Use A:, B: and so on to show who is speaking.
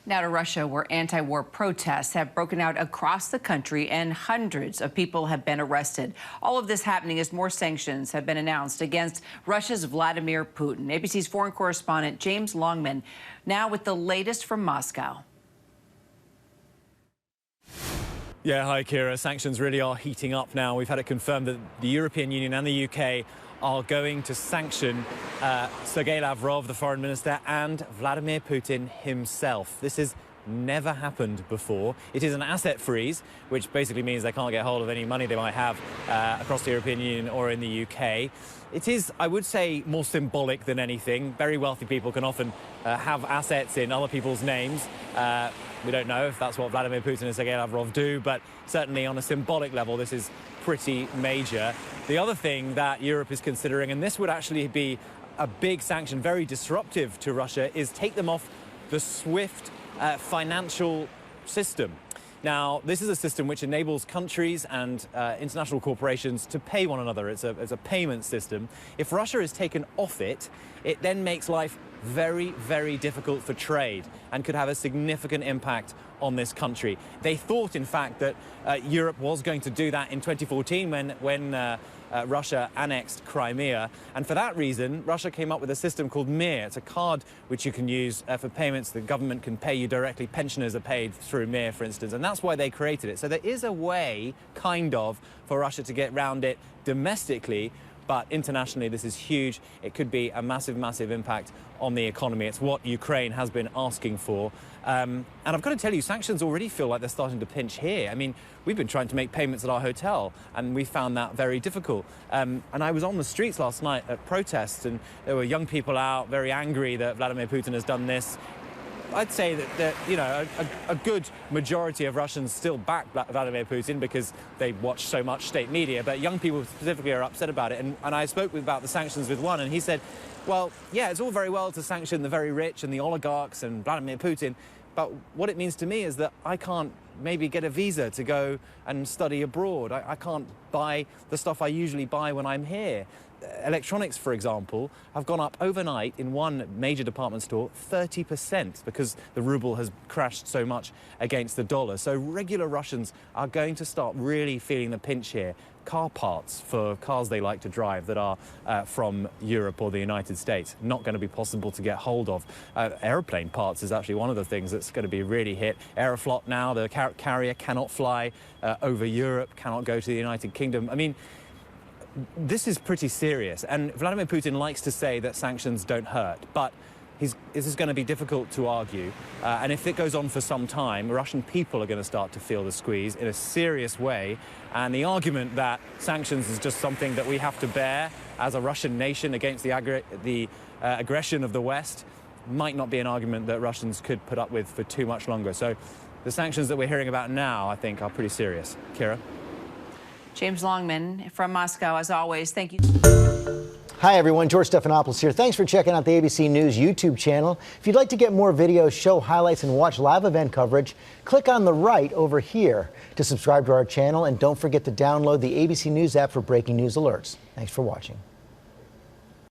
A: Now to Russia, where anti-war protests have broken out across the country and hundreds of people have been arrested. All of this happening as more sanctions have been announced against Russia's Vladimir Putin. ABC's foreign correspondent James Longman now with the latest from Moscow.
B: Yeah, hi, Kira. Sanctions really are heating up now. We've had it confirmed that the European Union and the UK are going to sanction Sergeĉi Lavrov, the foreign minister, and Vladimir Putin himself. This has never happened before. It is an asset freeze, which basically means they can't get hold of any money they might have across the European Union or in the UK. It is, I would say, more symbolic than anything. Very wealthy people can often have assets in other people's names. We don't know if that's what Vladimir Putin and Sergeĉi Lavrov do, but certainly on a symbolic level, this is pretty major. The other thing that Europe is considering, and this would actually be a big sanction, very disruptive to Russia, is take them off the SWIFT financial system. Now, this is a system which enables countries and international corporations to pay one another. It's a payment system. If Russia is taken off it, it then makes life very, very difficult for trade and could have a significant impact on this country. They thought, in fact, that Europe was going to do that in 2014 when Russia annexed Crimea. And for that reason, Russia came up with a system called Mir. It's a card which you can use for payments. The government can pay you directly. Pensioners are paid through Mir, for instance. And that's why they created it. So there is a way, kind of, for Russia to get round it domestically. But internationally, this is huge. It could be a massive, massive impact on the economy. It's what Ukraine has been asking for. And I've got to tell you, sanctions already feel like they're starting to pinch here. I mean, we've been trying to make payments at our hotel, and we found that very difficult. And I was on the streets last night at protests, and there were young people out very angry that Vladimir Putin has done this. I'd say that you know, a good majority of Russians still back Vladimir Putin because they watch so much state media, but young people specifically are upset about it. And I spoke about the sanctions with one, and he said, well, yeah, it's all very well to sanction the very rich and the oligarchs and Vladimir Putin, but what it means to me is that I can't maybe get a visa to go and study abroad. I can't buy the stuff I usually buy when I'm here. Electronics, for example, have gone up overnight in one major department store 30% because the ruble has crashed so much against the dollar. So regular Russians are going to start really feeling the pinch here. Car parts for cars they like to drive that are from Europe or the United States, not going to be possible to get hold of. Airplane parts is actually one of the things that's going to be really hit. Aeroflot now, the carrier, cannot fly over Europe, cannot go to the United Kingdom. I mean, this is pretty serious, and Vladimir Putin likes to say that sanctions don't hurt, but this is going to be difficult to argue, and if it goes on for some time, Russian people are going to start to feel the squeeze in a serious way, and the argument that sanctions is just something that we have to bear as a Russian nation against the aggression of the West might not be an argument that Russians could put up with for too much longer. So the sanctions that we're hearing about now, I think, are pretty serious. Kira?
A: James Longman from Moscow, as always. Thank you.
C: Hi, everyone. George Stephanopoulos here. Thanks for checking out the ABC News YouTube channel. If you'd like to get more videos, show highlights, and watch live event coverage, click on the right over here to subscribe to our channel. And don't forget to download the ABC News app for breaking news alerts. Thanks for watching.